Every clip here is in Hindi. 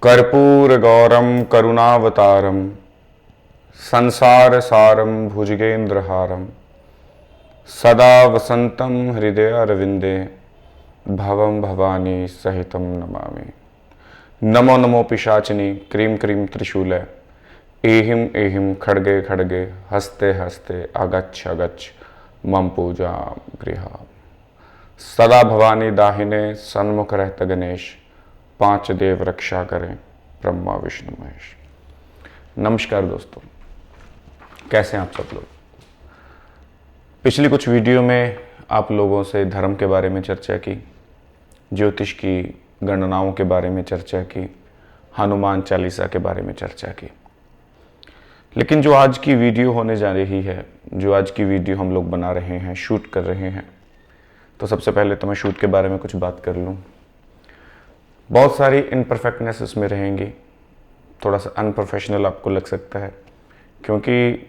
कर्पूरगौरम करुणावतारम संसार सारम भुजगेन्द्रहारम सदा वसंतम हृदय अरविंदे भवम भवानी सहितम नमामि। नमो नमो पिशाचिनी क्रीं क्रीं त्रिशूले एहिम एहिम खड्गे खड्गे हस्ते हस्ते अगच्छ अगच्छ मम पूजा गृहा। सदा भवानी दाहिने सन्मुख रहत गणेश, पांच देव रक्षा करें ब्रह्मा विष्णु महेश। नमस्कार दोस्तों, कैसे हैं आप सब लोग। पिछली कुछ वीडियो में आप लोगों से धर्म के बारे में चर्चा की, ज्योतिष की गणनाओं के बारे में चर्चा की, हनुमान चालीसा के बारे में चर्चा की। लेकिन जो आज की वीडियो होने जा रही है, जो आज की वीडियो हम लोग बना रहे हैं, शूट कर रहे हैं, तो सबसे पहले तो मैं शूट के बारे में कुछ बात कर लूँ। बहुत सारी इनपरफेक्टनेस इसमें रहेंगी, थोड़ा सा अनप्रोफेशनल आपको लग सकता है, क्योंकि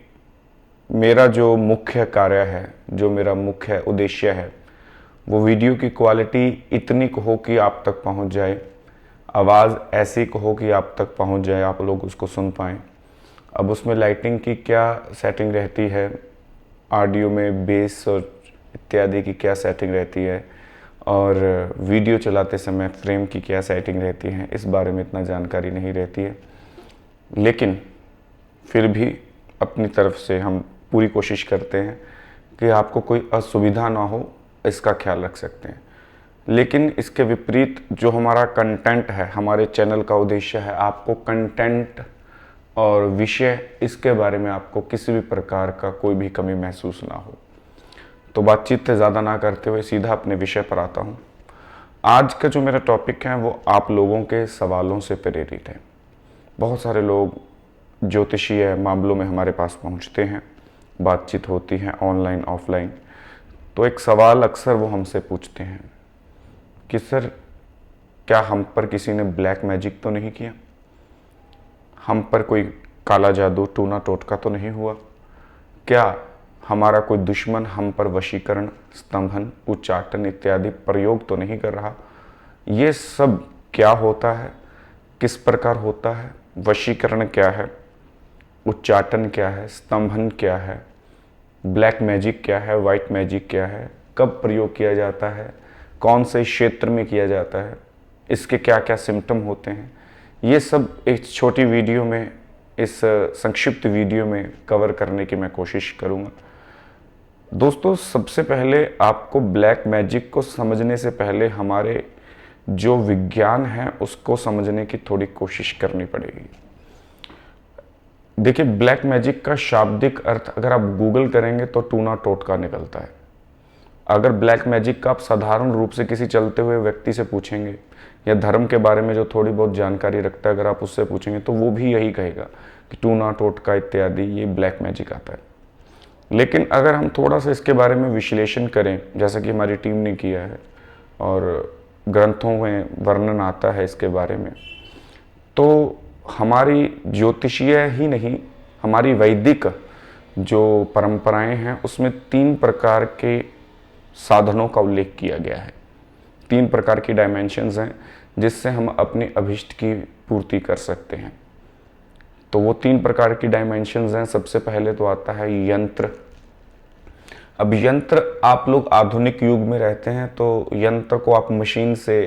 मेरा जो मुख्य कार्य है, जो मेरा मुख्य उद्देश्य है, वो वीडियो की क्वालिटी इतनी हो कि आप तक पहुंच जाए, आवाज़ ऐसी हो कि आप तक पहुंच जाए, आप लोग उसको सुन पाएँ। अब उसमें लाइटिंग की क्या सेटिंग रहती है, ऑडियो में बेस और इत्यादि की क्या सेटिंग रहती है, और वीडियो चलाते समय फ्रेम की क्या सेटिंग रहती है, इस बारे में इतना जानकारी नहीं रहती है। लेकिन फिर भी अपनी तरफ से हम पूरी कोशिश करते हैं कि आपको कोई असुविधा ना हो, इसका ख्याल रख सकते हैं। लेकिन इसके विपरीत जो हमारा कंटेंट है, हमारे चैनल का उद्देश्य है आपको कंटेंट और विषय, इसके बारे में आपको किसी भी प्रकार का कोई भी कमी महसूस ना हो। तो बातचीत से ज़्यादा ना करते हुए सीधा अपने विषय पर आता हूँ। आज का जो मेरा टॉपिक है वो आप लोगों के सवालों से प्रेरित है। बहुत सारे लोग ज्योतिषीय मामलों में हमारे पास पहुँचते हैं, बातचीत होती है ऑनलाइन ऑफलाइन। तो एक सवाल अक्सर वो हमसे पूछते हैं कि सर, क्या हम पर किसी ने ब्लैक मैजिक तो नहीं किया, हम पर कोई काला जादू टूना टोटका तो नहीं हुआ, क्या हमारा कोई दुश्मन हम पर वशीकरण, स्तंभन, उच्चाटन इत्यादि प्रयोग तो नहीं कर रहा। ये सब क्या होता है, किस प्रकार होता है, वशीकरण क्या है, उच्चाटन क्या है, स्तंभन क्या है, ब्लैक मैजिक क्या है, वाइट मैजिक क्या है, कब प्रयोग किया जाता है, कौन से क्षेत्र में किया जाता है, इसके क्या क्या सिम्टम होते हैं, ये सब एक छोटी वीडियो में, इस संक्षिप्त वीडियो में कवर करने की मैं कोशिश करूँगा। दोस्तों, सबसे पहले आपको ब्लैक मैजिक को समझने से पहले हमारे जो विज्ञान है उसको समझने की थोड़ी कोशिश करनी पड़ेगी। देखिए, ब्लैक मैजिक का शाब्दिक अर्थ अगर आप गूगल करेंगे तो टूना टोटका निकलता है। अगर ब्लैक मैजिक का आप साधारण रूप से किसी चलते हुए व्यक्ति से पूछेंगे, या धर्म के बारे में जो थोड़ी बहुत जानकारी रखता है अगर आप उससे पूछेंगे, तो वो भी यही कहेगा कि टूना टोटका इत्यादि ये ब्लैक मैजिक आता है। लेकिन अगर हम थोड़ा सा इसके बारे में विश्लेषण करें, जैसा कि हमारी टीम ने किया है और ग्रंथों में वर्णन आता है इसके बारे में, तो हमारी ज्योतिषीय ही नहीं, हमारी वैदिक जो परंपराएं हैं उसमें 3 प्रकार के साधनों का उल्लेख किया गया है। 3 प्रकार की डायमेंशंस हैं जिससे हम अपनी अभिष्ट की पूर्ति कर सकते हैं। तो वो 3 प्रकार की डायमेंशंस हैं। सबसे पहले तो आता है यंत्र। अब यंत्र, आप लोग आधुनिक युग में रहते हैं तो यंत्र को आप मशीन से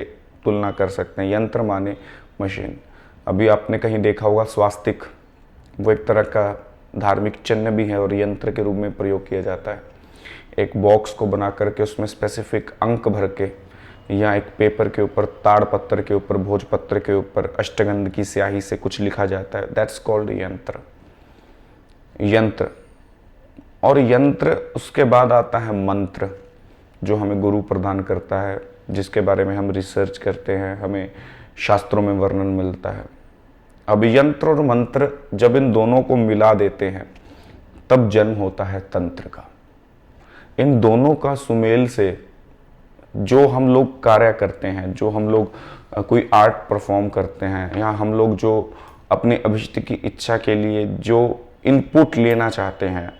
तुलना कर सकते हैं। यंत्र माने मशीन। अभी आपने कहीं देखा होगा स्वास्तिक, वो एक तरह का धार्मिक चिन्ह भी है और यंत्र के रूप में प्रयोग किया जाता है। एक बॉक्स को बना करके उसमें स्पेसिफिक अंक भर के, या एक पेपर के ऊपर, ताड़ पत्थर के ऊपर, भोजपत्र के ऊपर अष्टगंध की स्याही से कुछ लिखा जाता है, दैट्स कॉल्ड यंत्र। यंत्र। और यंत्र, उसके बाद आता है मंत्र, जो हमें गुरु प्रदान करता है, जिसके बारे में हम रिसर्च करते हैं, हमें शास्त्रों में वर्णन मिलता है। अब यंत्र और मंत्र जब इन दोनों को मिला देते हैं तब जन्म होता है तंत्र का। इन दोनों का सुमेल से जो हम लोग कार्य करते हैं, जो हम लोग कोई आर्ट परफॉर्म करते हैं, या हम लोग जो अपने अभिष्ट की इच्छा के लिए जो इनपुट लेना चाहते हैं,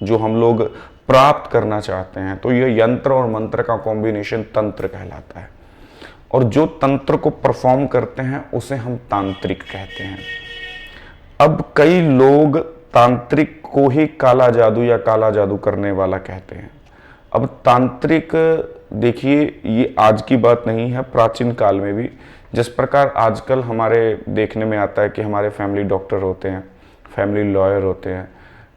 जो हम लोग प्राप्त करना चाहते हैं, तो ये यंत्र और मंत्र का कॉम्बिनेशन तंत्र कहलाता है। और जो तंत्र को परफॉर्म करते हैं उसे हम तांत्रिक कहते हैं। अब कई लोग तांत्रिक को ही काला जादू या काला जादू करने वाला कहते हैं। अब तांत्रिक, देखिए, ये आज की बात नहीं है, प्राचीन काल में भी जिस प्रकार आजकल हमारे देखने में आता है कि हमारे फैमिली डॉक्टर होते हैं, फैमिली लॉयर होते हैं,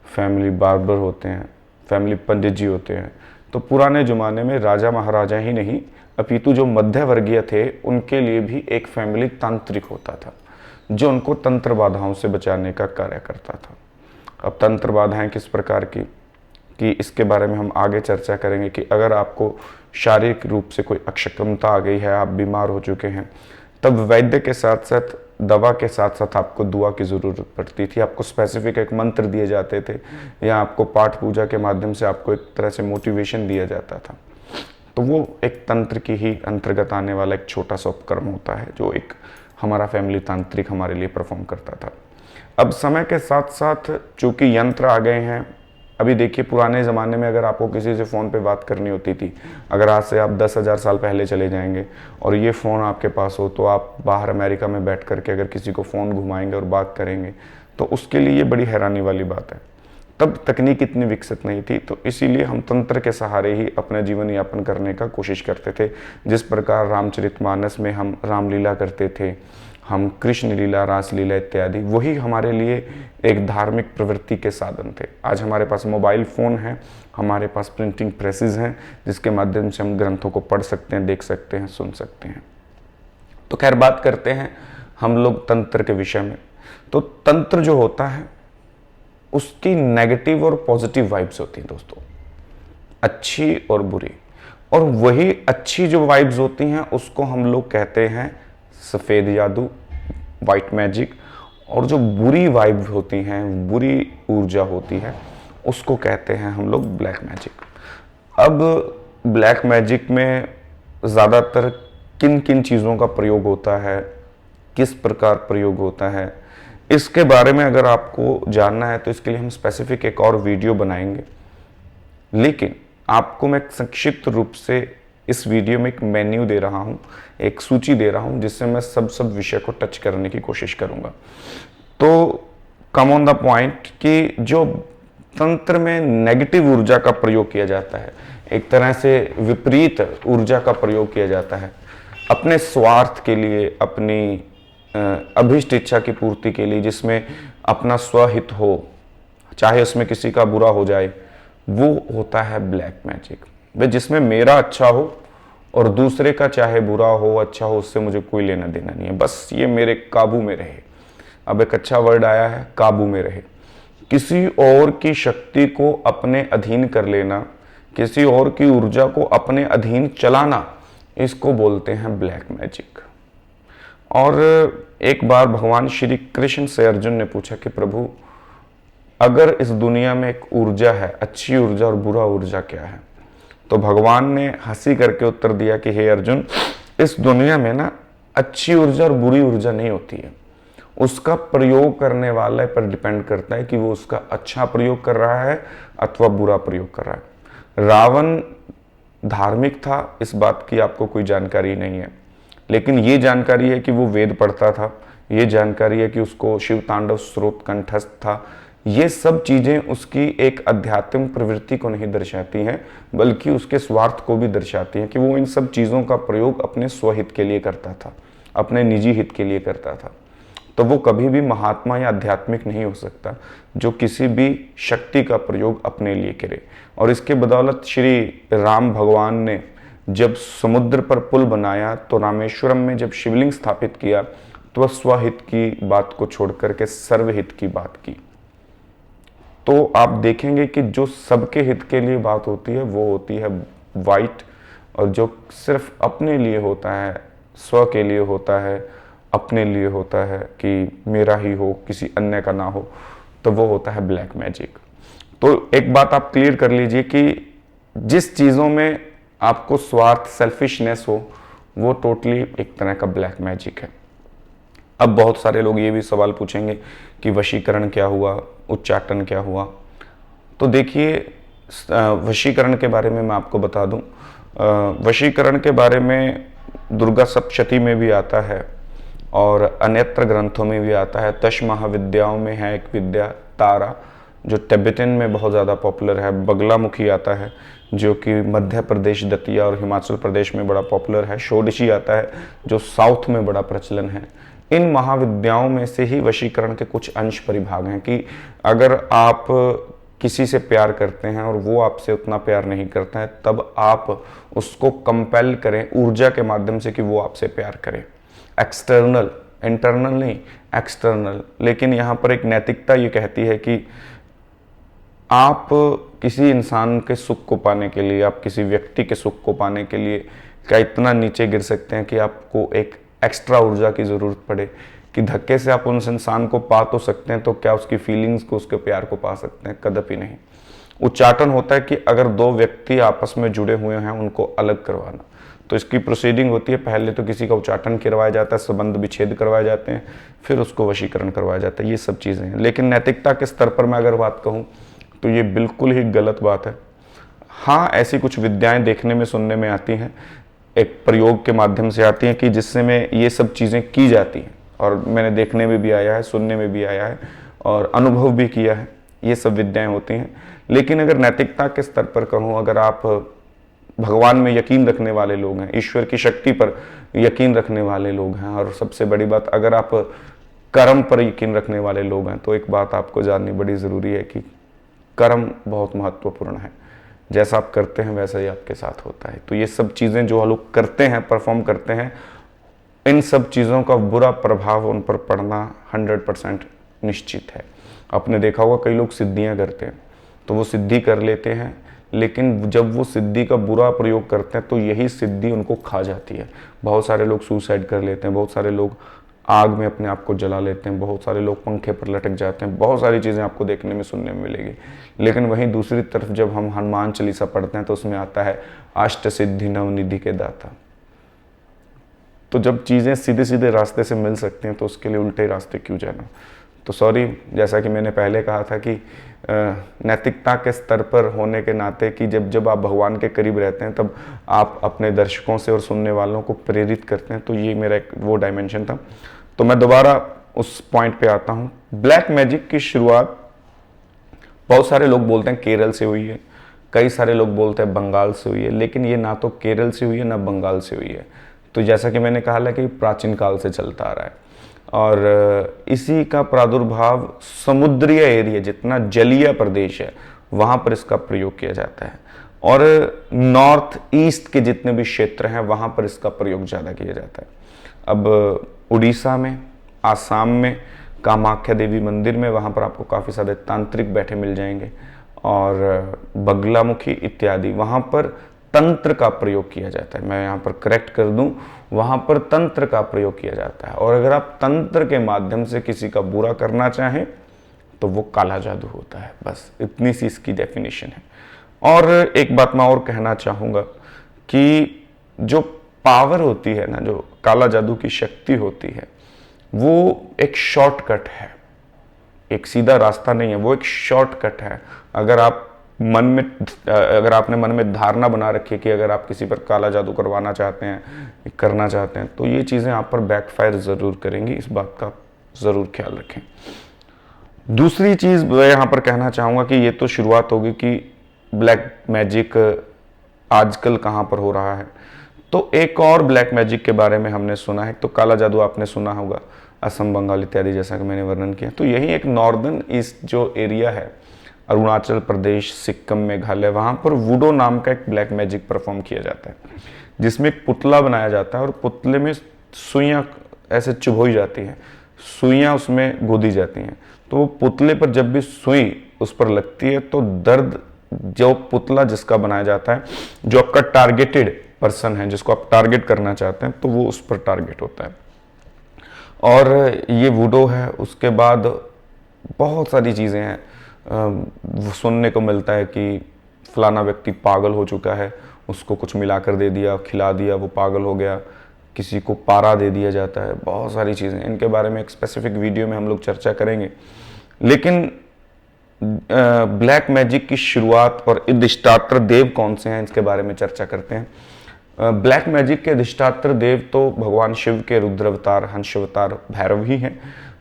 फैमिली बार्बर होते हैं, फैमिली पंडित जी होते हैं, तो पुराने ज़माने में राजा महाराजा ही नहीं अपितु जो मध्य वर्गीय थे उनके लिए भी एक फैमिली तांत्रिक होता था जो उनको तंत्र बाधाओं से बचाने का कार्य करता था। अब तंत्र बाधाएं किस प्रकार की कि इसके बारे में हम आगे चर्चा करेंगे कि अगर आपको शारीरिक रूप से कोई अक्षमता आ गई है, आप बीमार हो चुके हैं, तब वैद्य के साथ साथ दवा के साथ साथ आपको दुआ की ज़रूरत पड़ती थी। आपको स्पेसिफिक एक मंत्र दिए जाते थे या आपको पाठ पूजा के माध्यम से आपको एक तरह से मोटिवेशन दिया जाता था। तो वो एक तंत्र की ही अंतर्गत आने वाला एक छोटा सा उपक्रम होता है जो एक हमारा फैमिली तांत्रिक हमारे लिए परफॉर्म करता था। अब समय के साथ साथ चूँकि यंत्र आ गए हैं, अभी देखिए पुराने ज़माने में अगर आपको किसी से फ़ोन पे बात करनी होती थी, अगर आज से आप 10,000 साल पहले चले जाएंगे और ये फ़ोन आपके पास हो तो आप बाहर अमेरिका में बैठ करके अगर किसी को फ़ोन घुमाएंगे और बात करेंगे तो उसके लिए ये बड़ी हैरानी वाली बात है। तब तकनीक इतनी विकसित नहीं थी, तो इसीलिए हम तंत्र के सहारे ही अपना जीवन यापन करने का कोशिश करते थे। जिस प्रकार रामचरितमानस में हम रामलीला करते थे, हम कृष्ण लीला, रासलीला इत्यादि, वही हमारे लिए एक धार्मिक प्रवृत्ति के साधन थे। आज हमारे पास मोबाइल फ़ोन है, हमारे पास प्रिंटिंग प्रेसेस हैं जिसके माध्यम से हम ग्रंथों को पढ़ सकते हैं, देख सकते हैं, सुन सकते हैं। तो खैर बात करते हैं हम लोग तंत्र के विषय में। तो तंत्र जो होता है उसकी नेगेटिव और पॉजिटिव वाइब्स होती हैं दोस्तों, अच्छी और बुरी। और वही अच्छी जो वाइब्स होती हैं उसको हम लोग कहते हैं सफ़ेद जादू, वाइट मैजिक, और जो बुरी वाइब होती हैं, बुरी ऊर्जा होती है, उसको कहते हैं हम लोग ब्लैक मैजिक। अब ब्लैक मैजिक में ज़्यादातर किन किन चीज़ों का प्रयोग होता है, किस प्रकार प्रयोग होता है, इसके बारे में अगर आपको जानना है तो इसके लिए हम स्पेसिफिक एक और वीडियो बनाएंगे। लेकिन आपको मैं संक्षिप्त रूप से इस वीडियो में एक मेन्यू दे रहा हूँ, एक सूची दे रहा हूँ जिससे मैं सब विषय को टच करने की कोशिश करूँगा। तो कम ऑन द पॉइंट कि जो तंत्र में नेगेटिव ऊर्जा का प्रयोग किया जाता है, एक तरह से विपरीत ऊर्जा का प्रयोग किया जाता है अपने स्वार्थ के लिए, अपनी अभिष्ट इच्छा की पूर्ति के लिए, जिसमें अपना स्वहित हो, चाहे उसमें किसी का बुरा हो जाए, वो होता है ब्लैक मैजिक। वे जिसमें मेरा अच्छा हो और दूसरे का चाहे बुरा हो अच्छा हो, उससे मुझे कोई लेना देना नहीं है, बस ये मेरे काबू में रहे। अब एक अच्छा वर्ड आया है, काबू में रहे। किसी और की शक्ति को अपने अधीन कर लेना, किसी और की ऊर्जा को अपने अधीन चलाना, इसको बोलते हैं ब्लैक मैजिक। और एक बार भगवान श्री कृष्ण से अर्जुन ने पूछा कि प्रभु, अगर इस दुनिया में एक ऊर्जा है, अच्छी ऊर्जा और बुरा ऊर्जा क्या है? तो भगवान ने हंसी करके उत्तर दिया कि हे अर्जुन, इस दुनिया में ना अच्छी ऊर्जा और बुरी ऊर्जा नहीं होती है, उसका प्रयोग करने वाले पर डिपेंड करता है कि वो उसका अच्छा प्रयोग कर रहा है अथवा बुरा प्रयोग कर रहा है। रावण धार्मिक था, इस बात की आपको कोई जानकारी नहीं है, लेकिन ये जानकारी है कि वो वेद पढ़ता था, ये जानकारी है कि उसको शिव तांडव स्रोत कंठस्थ था। ये सब चीज़ें उसकी एक आध्यात्मिक प्रवृत्ति को नहीं दर्शाती हैं, बल्कि उसके स्वार्थ को भी दर्शाती हैं कि वो इन सब चीज़ों का प्रयोग अपने स्वहित के लिए करता था, अपने निजी हित के लिए करता था। तो वो कभी भी महात्मा या आध्यात्मिक नहीं हो सकता जो किसी भी शक्ति का प्रयोग अपने लिए करे। और इसके बदौलत श्री राम भगवान ने जब समुद्र पर पुल बनाया तो रामेश्वरम में जब शिवलिंग स्थापित किया तो वह स्वहित की बात को छोड़ करके सर्वहित की बात की। तो आप देखेंगे कि जो सबके हित के लिए बात होती है वो होती है वाइट, और जो सिर्फ अपने लिए होता है, स्व के लिए होता है, अपने लिए होता है कि मेरा ही हो, किसी अन्य का ना हो, तो वो होता है ब्लैक मैजिक। तो एक बात आप क्लियर कर लीजिए कि जिस चीज़ों में आपको स्वार्थ, सेल्फिशनेस हो, वो टोटली एक तरह का ब्लैक मैजिक है। अब बहुत सारे लोग ये भी सवाल पूछेंगे कि वशीकरण क्या हुआ, उच्चाटन क्या हुआ। तो देखिए, वशीकरण के बारे में मैं आपको बता दूं, वशीकरण के बारे में दुर्गा सप्तशती में भी आता है और अन्यत्र ग्रंथों में भी आता है। 10 महाविद्याओं में है एक विद्या तारा, जो तिब्बतन में बहुत ज़्यादा पॉपुलर है। बगलामुखी आता है जो कि मध्य प्रदेश, दतिया और हिमाचल प्रदेश में बड़ा पॉपुलर है। षोडशी आता है जो साउथ में बड़ा प्रचलन है। इन महाविद्याओं में से ही वशीकरण के कुछ अंश परिभाग हैं कि अगर आप किसी से प्यार करते हैं और वो आपसे उतना प्यार नहीं करता है, तब आप उसको कंपेल करें ऊर्जा के माध्यम से कि वो आपसे प्यार करे। एक्सटर्नल, इंटरनल नहीं, एक्सटर्नल। लेकिन यहाँ पर एक नैतिकता ये कहती है कि आप किसी इंसान के सुख को पाने के लिए, आप किसी व्यक्ति के सुख को पाने के लिए क्या इतना नीचे गिर सकते हैं कि आपको एक एक्स्ट्रा ऊर्जा की ज़रूरत पड़े कि धक्के से आप उस इंसान को पा तो सकते हैं, तो क्या उसकी फीलिंग्स को, उसके प्यार को पा सकते हैं? कदापि नहीं। उच्चाटन होता है कि अगर दो व्यक्ति आपस में जुड़े हुए हैं उनको अलग करवाना, तो इसकी प्रोसीडिंग होती है, पहले तो किसी का उच्चाटन करवाया जाता है, संबंध विच्छेद करवाए जाते हैं, फिर उसको वशीकरण करवाया जाता है। ये सब चीज़ें हैं। लेकिन नैतिकता के स्तर पर मैं अगर बात कहूँ तो ये बिल्कुल ही गलत बात है। हाँ, ऐसी कुछ विद्याएं देखने में, सुनने में आती हैं, एक प्रयोग के माध्यम से आती हैं कि जिससे में ये सब चीज़ें की जाती हैं, और मैंने देखने में भी आया है, सुनने में भी आया है और अनुभव भी किया है, ये सब विद्याएं होती हैं। लेकिन अगर नैतिकता के स्तर पर कहूँ, अगर आप भगवान में यकीन रखने वाले लोग हैं, ईश्वर की शक्ति पर यकीन रखने वाले लोग हैं, और सबसे बड़ी बात अगर आप कर्म पर यकीन रखने वाले लोग हैं, तो एक बात आपको जाननी बड़ी ज़रूरी है कि कर्म बहुत महत्वपूर्ण है। जैसा आप करते हैं वैसा ही आपके साथ होता है। तो ये सब चीज़ें जो लोग करते हैं, परफॉर्म करते हैं, इन सब चीज़ों का बुरा प्रभाव उन पर पड़ना 100% निश्चित है। आपने देखा होगा कई लोग सिद्धियां करते हैं तो वो सिद्धि कर लेते हैं, लेकिन जब वो सिद्धि का बुरा प्रयोग करते हैं तो यही सिद्धि उनको खा जाती है। बहुत सारे लोग सुसाइड कर लेते हैं, बहुत सारे लोग आग में अपने आप को जला लेते हैं, बहुत सारे लोग पंखे पर लटक जाते हैं, बहुत सारी चीज़ें आपको देखने में, सुनने में मिलेगी। लेकिन वहीं दूसरी तरफ जब हम हनुमान चालीसा पढ़ते हैं तो उसमें आता है अष्ट सिद्धि नवनिधि के दाता। तो जब चीज़ें सीधे सीधे रास्ते से मिल सकती हैं तो उसके लिए उल्टे रास्ते क्यों जाना? तो सॉरी, जैसा कि मैंने पहले कहा था कि नैतिकता के स्तर पर होने के नाते कि जब आप भगवान के करीब रहते हैं तब आप अपने दर्शकों से और सुनने वालों को प्रेरित करते हैं। तो ये मेरा एक वो डायमेंशन था। तो मैं दोबारा उस पॉइंट पे आता हूँ। ब्लैक मैजिक की शुरुआत बहुत सारे लोग बोलते हैं केरल से हुई है, कई सारे लोग बोलते हैं बंगाल से हुई है, लेकिन ये ना तो केरल से हुई है ना बंगाल से हुई है। तो जैसा कि मैंने कहा कि प्राचीन काल से चलता आ रहा है और इसी का प्रादुर्भाव समुद्रीय एरिया, जितना जलीय प्रदेश है वहाँ पर इसका प्रयोग किया जाता है, और नॉर्थ ईस्ट के जितने भी क्षेत्र हैं वहाँ पर इसका प्रयोग ज़्यादा किया जाता है। अब उड़ीसा में, आसाम में कामाख्या देवी मंदिर में, वहाँ पर आपको काफ़ी सारे तांत्रिक बैठे मिल जाएंगे, और बगलामुखी इत्यादि वहाँ पर तंत्र का प्रयोग किया जाता है। मैं यहाँ पर करेक्ट कर दूं, वहाँ पर तंत्र का प्रयोग किया जाता है, और अगर आप तंत्र के माध्यम से किसी का बुरा करना चाहें तो वो काला जादू होता है। बस इतनी सी इसकी डेफिनेशन है। और एक बात मैं और कहना चाहूँगा कि जो पावर होती है ना, जो काला जादू की शक्ति होती है, वो एक शॉर्टकट है, एक सीधा रास्ता नहीं है, वो एक शॉर्टकट है। अगर आपने मन में धारणा बना रखी है कि अगर आप किसी पर काला जादू करवाना चाहते हैं, करना चाहते हैं, तो ये चीज़ें आप पर बैकफायर ज़रूर करेंगी। इस बात का ज़रूर ख्याल रखें। दूसरी चीज़ मैं यहाँ पर कहना चाहूँगा कि ये तो शुरुआत होगी कि ब्लैक मैजिक आजकल कहाँ पर हो रहा है। तो एक और ब्लैक मैजिक के बारे में हमने सुना है। तो काला जादू आपने सुना होगा, असम, बंगाल इत्यादि, जैसा कि मैंने वर्णन किया। तो यही एक नॉर्दर्न ईस्ट जो एरिया है, अरुणाचल प्रदेश, सिक्किम, मेघालय, वहाँ पर वुडो नाम का एक ब्लैक मैजिक परफॉर्म किया जाता है, जिसमें एक पुतला बनाया जाता है और पुतले में सुइयाँ ऐसे चुभोई जाती हैं, सुइयाँ उसमें गोदी जाती हैं। तो वो पुतले पर जब भी सुई उस पर लगती है तो दर्द, जो पुतला जिसका बनाया जाता है, जो आपका टारगेटेड पर्सन है, जिसको आप टारगेट करना चाहते हैं, तो वो उस पर टारगेट होता है। और ये वुडो है। उसके बाद बहुत सारी चीज़ें हैं, सुनने को मिलता है कि फलाना व्यक्ति पागल हो चुका है, उसको कुछ मिलाकर दे दिया, खिला दिया, वो पागल हो गया, किसी को पारा दे दिया जाता है, बहुत सारी चीज़ें। इनके बारे में एक स्पेसिफिक वीडियो में हम लोग चर्चा करेंगे। लेकिन ब्लैक मैजिक की शुरुआत और अधिष्ठात्र देव कौन से हैं, इसके बारे में चर्चा करते हैं। ब्लैक मैजिक के अधिष्ठात्र देव तो भगवान शिव के रुद्र अवतार हंस अवतार भैरव ही हैं।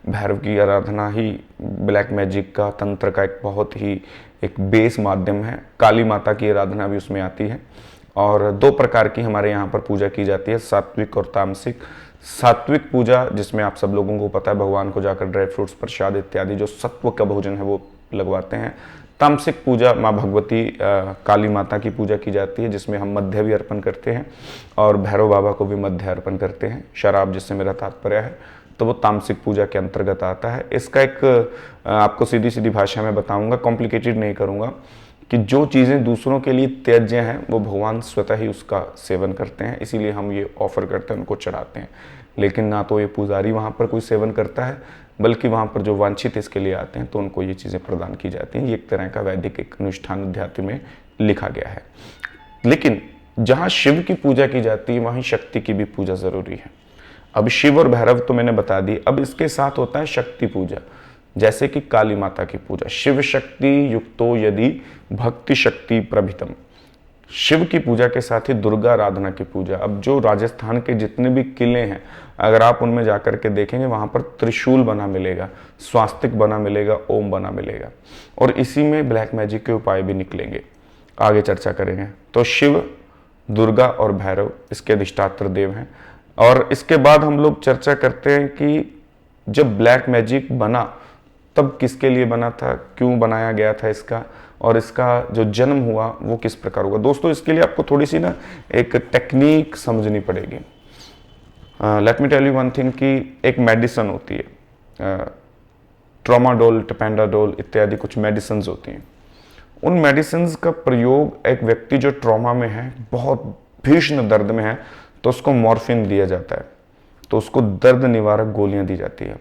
भैरव की आराधना ही ब्लैक मैजिक का तंत्र का एक बहुत ही एक बेस माध्यम है। काली माता की आराधना भी उसमें आती है। और दो प्रकार की हमारे यहाँ पर पूजा की जाती है, सात्विक और तामसिक। सात्विक पूजा जिसमें आप सब लोगों को पता है भगवान को जाकर ड्राई फ्रूट्स प्रसाद इत्यादि जो सत्व का भोजन है वो लगवाते हैं। तामसिक पूजा माँ भगवती काली माता की पूजा की जाती है जिसमें हम मध्य भी अर्पण करते हैं और भैरव बाबा को भी मध्य अर्पण करते हैं। शराब जिससे मेरा तात्पर्य है, तो वो तामसिक पूजा के अंतर्गत आता है। इसका एक आपको सीधी सीधी भाषा में बताऊंगा, कॉम्प्लिकेटेड नहीं करूंगा, कि जो चीज़ें दूसरों के लिए त्याज्य हैं वो भगवान स्वतः ही उसका सेवन करते हैं, इसीलिए हम ये ऑफर करते हैं, उनको चढ़ाते हैं। लेकिन ना तो ये पुजारी वहाँ पर कोई सेवन करता है, बल्कि वहाँ पर जो वांछित इसके लिए आते हैं तो उनको ये चीज़ें प्रदान की जाती हैं। ये एक तरह का वैदिक एक अनुष्ठान अध्यात्म में लिखा गया है। लेकिन जहाँ शिव की पूजा की जाती है वहीं शक्ति की भी पूजा ज़रूरी है। अब शिव और भैरव तो मैंने बता दी, अब इसके साथ होता है शक्ति पूजा, जैसे कि काली माता की पूजा। शिव शक्ति युक्तो यदि भक्ति शक्ति प्रभितम, शिव की पूजा के साथ ही दुर्गा आराधना की पूजा। अब जो राजस्थान के जितने भी किले हैं अगर आप उनमें जाकर के देखेंगे वहां पर त्रिशूल बना मिलेगा, स्वास्तिक बना मिलेगा, ओम बना मिलेगा, और इसी में ब्लैक मैजिक के उपाय भी निकलेंगे, आगे चर्चा करेंगे। तो शिव, दुर्गा और भैरव इसके अधिष्ठात्र देव हैं। और इसके बाद हम लोग चर्चा करते हैं कि जब ब्लैक मैजिक बना तब किसके लिए बना था, क्यों बनाया गया था इसका, और इसका जो जन्म हुआ वो किस प्रकार हुआ। दोस्तों इसके लिए आपको थोड़ी सी ना एक टेक्निक समझनी पड़ेगी। Let me tell you one thing कि एक मेडिसिन होती है, ट्रोमाडोल, टपेंडाडोल इत्यादि कुछ मेडिसिन होती हैं। उन मेडिसिन का प्रयोग एक व्यक्ति जो ट्रॉमा में है, बहुत भीषण दर्द में है, तो उसको मॉर्फिन दिया जाता है, तो उसको दर्द निवारक गोलियां दी जाती है।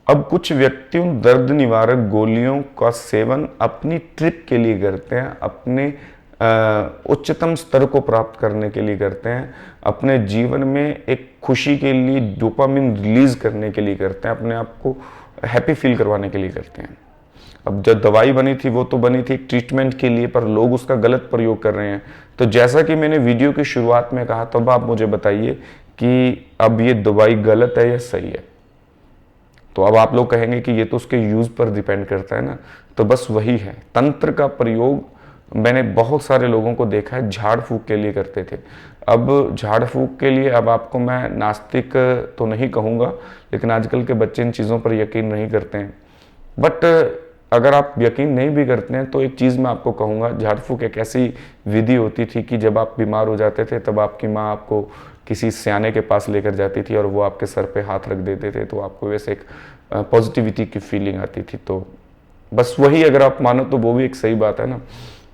अब कुछ व्यक्ति उन दर्द निवारक गोलियों का सेवन अपनी ट्रिप के लिए करते हैं, अपने उच्चतम स्तर को प्राप्त करने के लिए करते हैं, अपने जीवन में एक खुशी के लिए डोपामिन रिलीज करने के लिए करते हैं, अपने आप को हैप्पी फील करवाने के लिए करते हैं। अब जब दवाई बनी थी वो तो बनी थी ट्रीटमेंट के लिए, पर लोग उसका गलत प्रयोग कर रहे हैं। तो जैसा कि मैंने वीडियो की शुरुआत में कहा, तब आप मुझे बताइए कि अब ये दवाई गलत है या सही है। तो अब आप लोग कहेंगे कि ये तो उसके यूज पर डिपेंड करता है ना, तो बस वही है। तंत्र का प्रयोग मैंने बहुत सारे लोगों को देखा है झाड़ फूक के लिए करते थे। अब झाड़ फूक के लिए, अब आपको मैं नास्तिक तो नहीं कहूँगा, लेकिन आजकल के बच्चे इन चीज़ों पर यकीन नहीं करते हैं। बट अगर आप यकीन नहीं भी करते हैं तो एक चीज़ मैं आपको कहूँगा, झाड़ फूक एक ऐसी विधि होती थी कि जब आप बीमार हो जाते थे तब आपकी माँ आपको किसी सियाने के पास लेकर जाती थी और वो आपके सर पे हाथ रख देते थे, तो आपको वैसे एक पॉजिटिविटी की फीलिंग आती थी। तो बस वही अगर आप मानो तो वो भी एक सही बात है ना।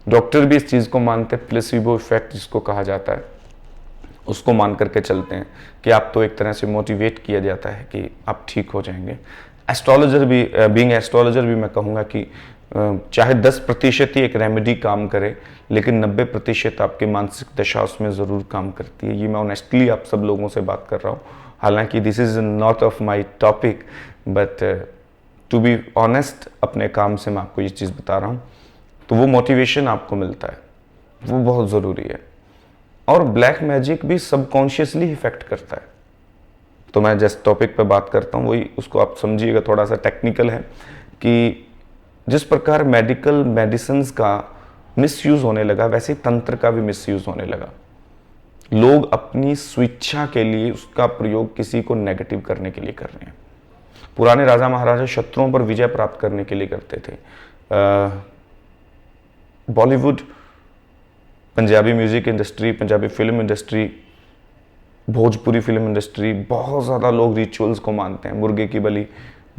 डॉक्टर भी इस चीज़ को मानते हैं, प्लेसिबो इफेक्ट जिसको कहा जाता है, उसको मान करके चलते हैं कि आप तो एक तरह से मोटिवेट किया जाता है कि आप ठीक हो जाएंगे। एस्ट्रोलॉजर भी, बीइंग एस्ट्रोलॉजर भी मैं कहूँगा कि चाहे 10% ही एक रेमेडी काम करे, लेकिन 90% आपकी मानसिक दशा उसमें ज़रूर काम करती है। ये मैं ऑनेस्टली आप सब लोगों से बात कर रहा हूँ, हालांकि this is not of my topic, but to be honest अपने काम से मैं आपको ये चीज़ बता रहा हूँ। तो वो मोटिवेशन आपको मिलता है, वो बहुत ज़रूरी है। और ब्लैक मैजिक भी सबकॉन्शियसली इफेक्ट करता है। तो मैं जिस टॉपिक पे बात करता हूँ वही उसको आप समझिएगा, थोड़ा सा टेक्निकल है कि जिस प्रकार मेडिकल मेडिसिन्स का मिसयूज होने लगा, वैसे तंत्र का भी मिसयूज होने लगा। लोग अपनी स्वेच्छा के लिए उसका प्रयोग किसी को नेगेटिव करने के लिए कर रहे हैं। पुराने राजा महाराजा शत्रुओं पर विजय प्राप्त करने के लिए करते थे। Bollywood, Punjabi music industry, Punjabi film industry, Bhojpuri film industry, बहुत ज़्यादा लोग रिचुअल्स को मानते हैं। मुर्गे की बलि,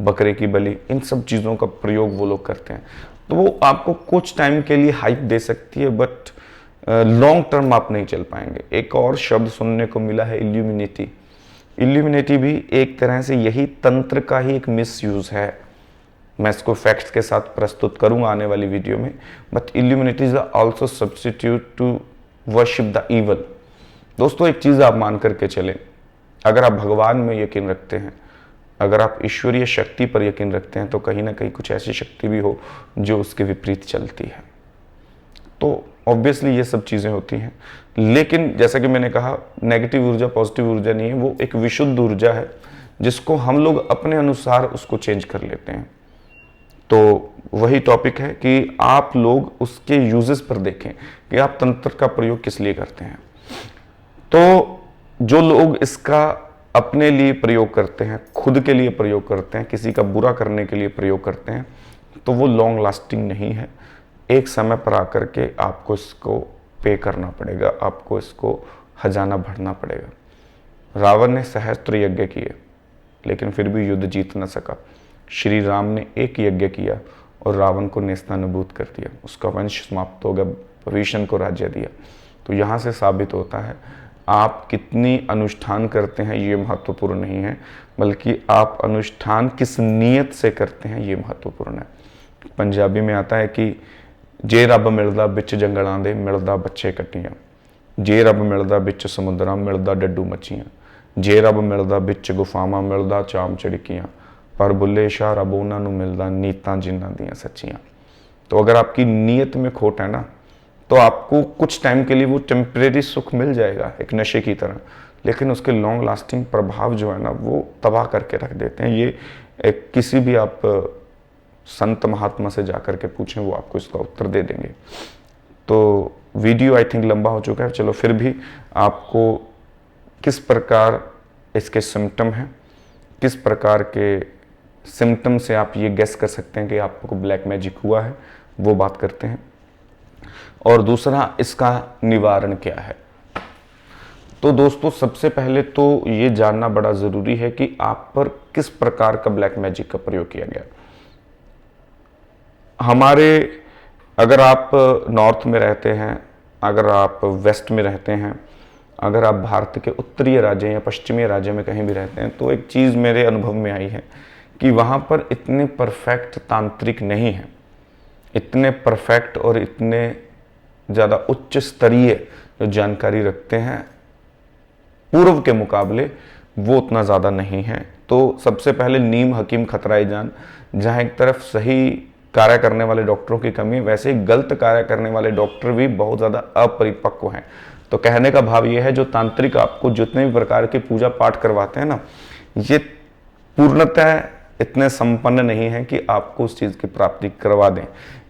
बकरे की बलि, इन सब चीज़ों का प्रयोग वो लोग करते हैं। तो वो आपको कुछ टाइम के लिए हाइप दे सकती है, बट लॉन्ग टर्म आप नहीं चल पाएंगे। एक और शब्द सुनने को मिला है इल्यूमिनेटी। इल्यूमिनेटी भी एक तरह से यही तंत्र का ही एक मिसयूज है। मैं इसको फैक्ट्स के साथ प्रस्तुत करूंगा आने वाली वीडियो में। But Illuminati is also substitute to worship the evil. दोस्तों एक चीज़ आप मान करके चलें, अगर आप भगवान में यकीन रखते हैं, अगर आप ईश्वरीय शक्ति पर यकीन रखते हैं, तो कहीं ना कहीं कुछ ऐसी शक्ति भी हो जो उसके विपरीत चलती है। तो ऑब्वियसली ये सब चीज़ें होती हैं, लेकिन जैसा कि मैंने कहा, नेगेटिव ऊर्जा पॉजिटिव ऊर्जा नहीं है, वो एक विशुद्ध ऊर्जा है जिसको हम लोग अपने अनुसार उसको चेंज कर लेते हैं। तो वही टॉपिक है कि आप लोग उसके यूजेस पर देखें कि आप तंत्र का प्रयोग किस लिए करते हैं। तो जो लोग इसका अपने लिए प्रयोग करते हैं, खुद के लिए प्रयोग करते हैं, किसी का बुरा करने के लिए प्रयोग करते हैं, तो वो लॉन्ग लास्टिंग नहीं है। एक समय पर आकर के आपको इसको पे करना पड़ेगा, आपको इसको खजाना भरना पड़ेगा। रावण ने सहस्त्र यज्ञ किए लेकिन फिर भी युद्ध जीत न सका। श्री राम ने एक यज्ञ किया और रावण को नेस्तनाबूद कर दिया, उसका वंश समाप्त हो गया, विभीषण को राज्य दिया। तो यहाँ से साबित होता है आप कितनी अनुष्ठान करते हैं ये महत्वपूर्ण नहीं है, बल्कि आप अनुष्ठान किस नीयत से करते हैं ये महत्वपूर्ण है। पंजाबी में आता है कि जे रब मिलदा बिच जंगलां दे मिलदा बच्चे कट्टियां, जे रब मिलदा बिच समुद्रां मिलदा डड्डू मच्छियां, जे रब मिलदा बिच गुफावां मिलदा चाम चिड़कियां, पर बुल्ले शाह रब उन्हां नूं मिलदा नीतां जिन्हां दियां सच्चियां। तो अगर आपकी नीयत में खोट है ना, तो आपको कुछ टाइम के लिए वो टेम्परेरी सुख मिल जाएगा एक नशे की तरह, लेकिन उसके लॉन्ग लास्टिंग प्रभाव जो है ना वो तबाह करके रख देते हैं। ये एक किसी भी आप संत महात्मा से जाकर के पूछें, वो आपको इसका उत्तर दे देंगे। तो वीडियो आई थिंक लंबा हो चुका है, चलो फिर भी आपको किस प्रकार इसके सिम्टम हैं, किस प्रकार के सिम्टम से आप ये गेस कर सकते हैं कि आपको ब्लैक मैजिक हुआ है, वो बात करते हैं। और दूसरा, इसका निवारण क्या है। तो दोस्तों सबसे पहले तो ये जानना बड़ा ज़रूरी है कि आप पर किस प्रकार का ब्लैक मैजिक का प्रयोग किया गया। हमारे, अगर आप नॉर्थ में रहते हैं, अगर आप वेस्ट में रहते हैं, अगर आप भारत के उत्तरीय राज्य या पश्चिमी राज्य में कहीं भी रहते हैं, तो एक चीज़ मेरे अनुभव में आई है कि वहाँ पर इतने परफेक्ट तांत्रिक नहीं हैं, इतने परफेक्ट और इतने ज़्यादा उच्च स्तरीय जो जानकारी रखते हैं पूर्व के मुकाबले, वो उतना ज़्यादा नहीं है। तो सबसे पहले नीम हकीम खतराए जान, जहाँ एक तरफ सही कार्य करने वाले डॉक्टरों की कमी है, वैसे ही गलत कार्य करने वाले डॉक्टर भी बहुत ज़्यादा अपरिपक्व हैं। तो कहने का भाव ये है, जो तांत्रिक आपको जितने भी प्रकार की पूजा पाठ करवाते हैं ना, ये पूर्णतः इतने संपन्न नहीं है कि आपको उस चीज़ की प्राप्ति करवा दें।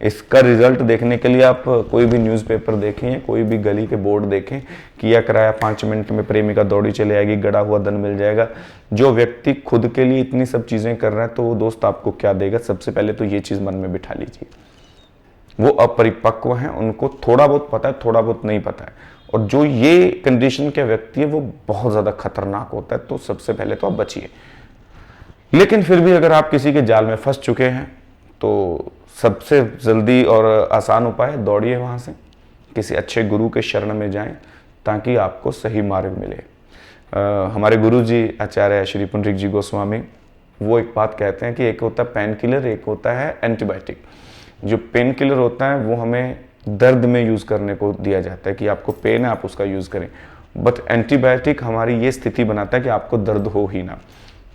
इसका रिजल्ट देखने के लिए आप कोई भी न्यूज़पेपर देखें या कोई भी गली के बोर्ड देखें, किया कराया 5 मिनट में प्रेमिका दौड़ी चले आएगी, गड़ा हुआ धन मिल जाएगा। जो व्यक्ति खुद के लिए इतनी सब चीज़ें कर रहा है, तो वो दोस्त आपको क्या देगा। सबसे पहले तो ये चीज़ मन में बिठा लीजिए, वो अपरिपक्व हैं, उनको थोड़ा बहुत पता है, थोड़ा बहुत नहीं पता है। और जो ये कंडीशन के व्यक्ति है वो बहुत ज़्यादा खतरनाक होता है। तो सबसे पहले तो आप बचिए। लेकिन फिर भी अगर आप किसी के जाल में फंस चुके हैं, तो सबसे जल्दी और आसान उपाय, दौड़िए वहाँ से, किसी अच्छे गुरु के शरण में जाएं ताकि आपको सही मार्ग मिले। हमारे गुरु जी आचार्य श्री पुंडरीक जी गोस्वामी, वो एक बात कहते हैं कि एक होता है पेन किलर, एक होता है एंटीबायोटिक। जो पेन किलर होता है वो हमें दर्द में यूज़ करने को दिया जाता है कि आपको पेन है, आप उसका यूज़ करें। बट एंटीबायोटिक हमारी ये स्थिति बनाता है कि आपको दर्द हो ही ना।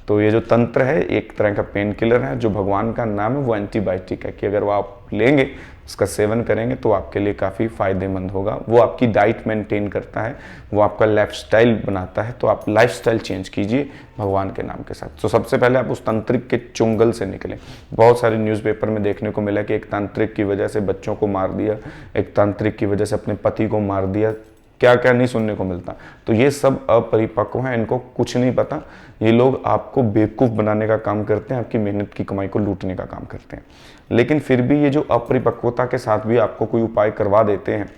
तो ये जो तंत्र है एक तरह का पेन किलर है, जो भगवान का नाम है, वो एंटीबायोटिक है कि अगर वो आप लेंगे, उसका सेवन करेंगे तो आपके लिए काफ़ी फ़ायदेमंद होगा। वो आपकी डाइट मेंटेन करता है, वो आपका लाइफस्टाइल बनाता है। तो आप लाइफस्टाइल चेंज कीजिए भगवान के नाम के साथ। तो सबसे पहले आप उस तांत्रिक के चुंगल से निकलें। बहुत सारे न्यूज़पेपर में देखने को मिला कि एक तांत्रिक की वजह से बच्चों को मार दिया, एक तांत्रिक की वजह से अपने पति को मार दिया, क्या क्या नहीं सुनने को मिलता। तो ये सब अपरिपक्व हैं, इनको कुछ नहीं पता। ये लोग आपको बेवकूफ़ बनाने का काम करते हैं, आपकी मेहनत की कमाई को लूटने का काम करते हैं। लेकिन फिर भी ये जो अपरिपक्वता के साथ भी आपको कोई उपाय करवा देते हैं,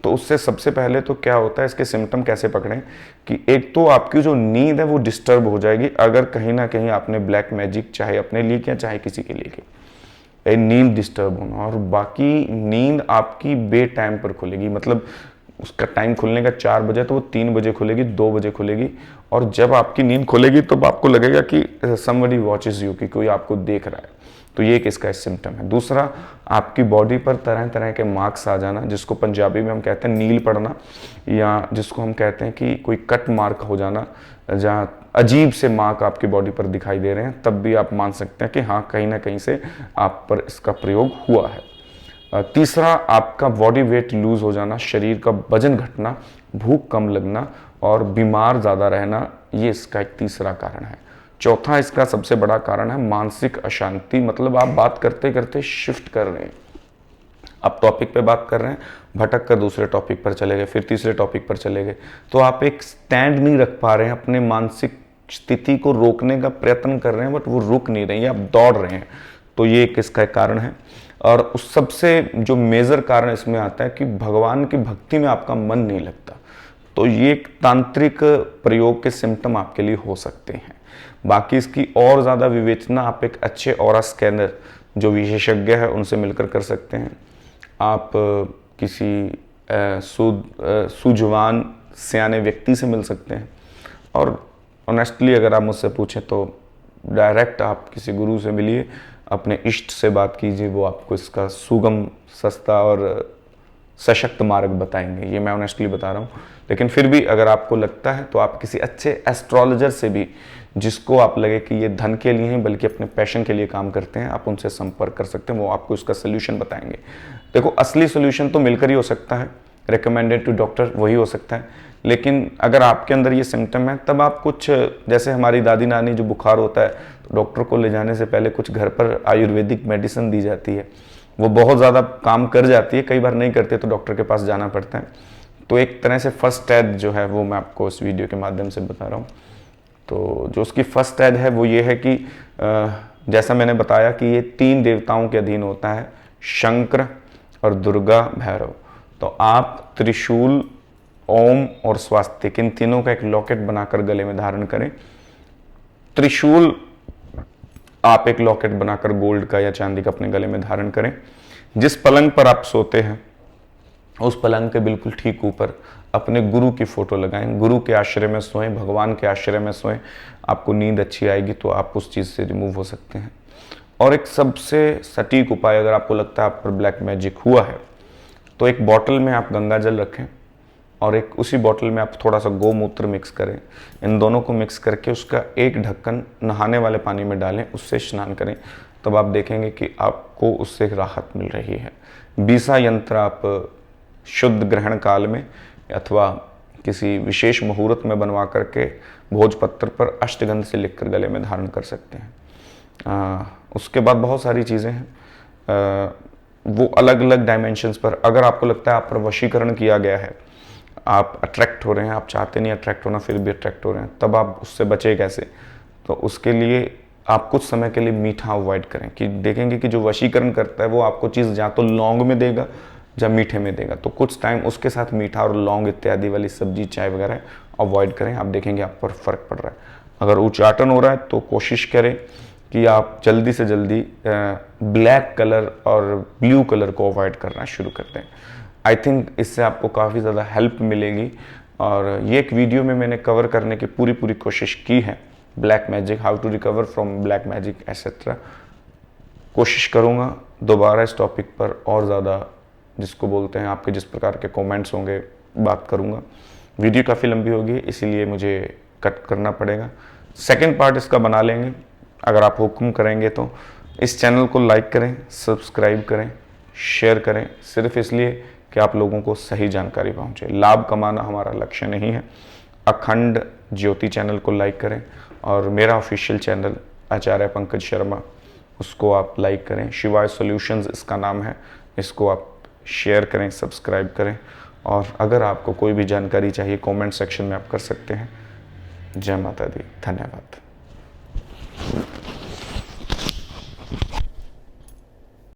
तो उससे सबसे पहले तो क्या होता है, इसके सिम्टम कैसे पकड़ें कि एक तो आपकी जो नींद है वो डिस्टर्ब हो जाएगी अगर कहीं ना कहीं आपने ब्लैक मैजिक चाहे अपने लिए किया चाहे किसी के लिए किया। नींद डिस्टर्ब होना, और बाकी नींद आपकी बे टाइम पर खुलेगी, मतलब उसका टाइम खुलने का 4 बजे तो वो 3 बजे खुलेगी, 2 बजे खुलेगी। और जब आपकी नींद खुलेगी तो आपको लगेगा कि somebody watches you, कि कोई आपको देख रहा है। तो ये एक इसका सिम्टम है। दूसरा, आपकी बॉडी पर तरह तरह के मार्क्स आ जाना, जिसको पंजाबी में हम कहते हैं नील पड़ना, या जिसको हम कहते हैं कि कोई कट मार्क हो जाना, जहाँ अजीब से मार्क आपकी बॉडी पर दिखाई दे रहे हैं, तब भी आप मान सकते हैं कि हाँ, कहीं ना कहीं से आप पर इसका प्रयोग हुआ है। तीसरा, आपका बॉडी वेट लूज हो जाना, शरीर का वजन घटना, भूख कम लगना और बीमार ज़्यादा रहना, ये इसका एक तीसरा कारण है। चौथा इसका सबसे बड़ा कारण है मानसिक अशांति, मतलब आप बात करते करते शिफ्ट कर रहे हैं, आप टॉपिक पे बात कर रहे हैं, भटक कर दूसरे टॉपिक पर चले गए, फिर तीसरे टॉपिक पर चले गए, तो आप एक स्टैंड नहीं रख पा रहे हैं, अपने मानसिक स्थिति को रोकने का प्रयत्न कर रहे हैं बट वो रुक नहीं रही है, आप दौड़ रहे हैं। तो ये एक इसका एक कारण है। और उस सबसे जो मेजर कारण इसमें आता है कि भगवान की भक्ति में आपका मन नहीं लगता। तो ये एक तांत्रिक प्रयोग के सिम्टम आपके लिए हो सकते हैं। बाकी इसकी और ज़्यादा विवेचना आप एक अच्छे ऑरा स्कैनर जो विशेषज्ञ है उनसे मिलकर कर सकते हैं। आप किसी सूझवान सियाने व्यक्ति से मिल सकते हैं। और ऑनेस्टली अगर आप मुझसे पूछें तो डायरेक्ट आप किसी गुरु से मिलिए, अपने इष्ट से बात कीजिए, वो आपको इसका सुगम, सस्ता और सशक्त मार्ग बताएंगे। ये मैं ऑनेस्टली बता रहा हूँ। लेकिन फिर भी अगर आपको लगता है तो आप किसी अच्छे एस्ट्रोलॉजर से भी, जिसको आप लगे कि ये धन के लिए हैं बल्कि अपने पैशन के लिए काम करते हैं, आप उनसे संपर्क कर सकते हैं। वो आपको इसका सोल्यूशन बताएंगे। देखो, असली सोल्यूशन तो मिलकर ही हो सकता है, रिकमेंडेड टू डॉक्टर वही हो सकता है। लेकिन अगर आपके अंदर ये सिम्टम है तब आप कुछ, जैसे हमारी दादी नानी जो बुखार होता है तो डॉक्टर को ले जाने से पहले कुछ घर पर आयुर्वेदिक मेडिसिन दी जाती है, वो बहुत ज़्यादा काम कर जाती है, कई बार नहीं करते तो डॉक्टर के पास जाना पड़ता है। तो एक तरह से फर्स्ट एड जो है वो मैं आपको इस वीडियो के माध्यम से बता रहा हूँ। तो जो उसकी फर्स्ट एड है वो ये है कि जैसा मैंने बताया कि ये 3 देवताओं के अधीन होता है, शंकर और दुर्गा, भैरव। तो आप त्रिशूल, ओम और स्वास्तिक, इन तीनों का एक लॉकेट बनाकर गले में धारण करें। त्रिशूल आप एक लॉकेट बनाकर गोल्ड का या चांदी का अपने गले में धारण करें। जिस पलंग पर आप सोते हैं उस पलंग के बिल्कुल ठीक ऊपर अपने गुरु की फोटो लगाएं। गुरु के आश्रय में सोएं, भगवान के आश्रय में सोएं, आपको नींद अच्छी आएगी तो आप उस चीज़ से रिमूव हो सकते हैं। और एक सबसे सटीक उपाय, अगर आपको लगता है आप पर ब्लैक मैजिक हुआ है, तो एक बॉटल में आप गंगा जल रखें और एक उसी बॉटल में आप थोड़ा सा गोमूत्र मिक्स करें। इन दोनों को मिक्स करके उसका एक ढक्कन नहाने वाले पानी में डालें, उससे स्नान करें। तब आप देखेंगे कि आपको उससे राहत मिल रही है। बीसा यंत्र आप शुद्ध ग्रहण काल में अथवा किसी विशेष मुहूर्त में बनवा करके भोजपत्र पर अष्टगंध से लिखकर गले में धारण कर सकते हैं। उसके बाद बहुत सारी चीज़ें हैं, वो अलग अलग डायमेंशंस पर। अगर आपको लगता है आप पर वशीकरण किया गया है, आप अट्रैक्ट हो रहे हैं, आप चाहते नहीं अट्रैक्ट होना फिर भी अट्रैक्ट हो रहे हैं, तब आप उससे बचे कैसे? तो उसके लिए आप कुछ समय के लिए मीठा अवॉइड करें। कि देखेंगे कि जो वशीकरण करता है वो आपको चीज़ या तो लौंग में देगा या मीठे में देगा, तो कुछ टाइम उसके साथ मीठा और लौंग इत्यादि वाली सब्जी, चाय वगैरह अवॉइड करें। आप देखेंगे आप पर फर्क पड़ रहा है। अगर उच्चाटन हो रहा है तो कोशिश करें कि आप जल्दी से जल्दी ब्लैक कलर और ब्लू कलर को अवॉइड करना शुरू कर दें। आई थिंक इससे आपको काफ़ी ज़्यादा हेल्प मिलेगी। और ये एक वीडियो में मैंने कवर करने की पूरी कोशिश की है, black magic, how to recover from black magic etcetera. कोशिश करूँगा दोबारा इस टॉपिक पर और ज़्यादा, जिसको बोलते हैं, आपके जिस प्रकार के कमेंट्स होंगे बात करूँगा। वीडियो काफ़ी लंबी होगी इसीलिए मुझे कट करना पड़ेगा। सेकंड पार्ट इसका बना लेंगे अगर आप हुक्म करेंगे तो। इस चैनल को लाइक करें, सब्सक्राइब करें, शेयर करें, सिर्फ इसलिए कि आप लोगों को सही जानकारी पहुंचे। लाभ कमाना हमारा लक्ष्य नहीं है। अखंड ज्योति चैनल को लाइक करें और मेरा ऑफिशियल चैनल आचार्य पंकज शर्मा, उसको आप लाइक करें। शिवाय सॉल्यूशंस इसका नाम है, इसको आप शेयर करें, सब्सक्राइब करें। और अगर आपको कोई भी जानकारी चाहिए कमेंट सेक्शन में आप कर सकते हैं। जय माता दी, धन्यवाद।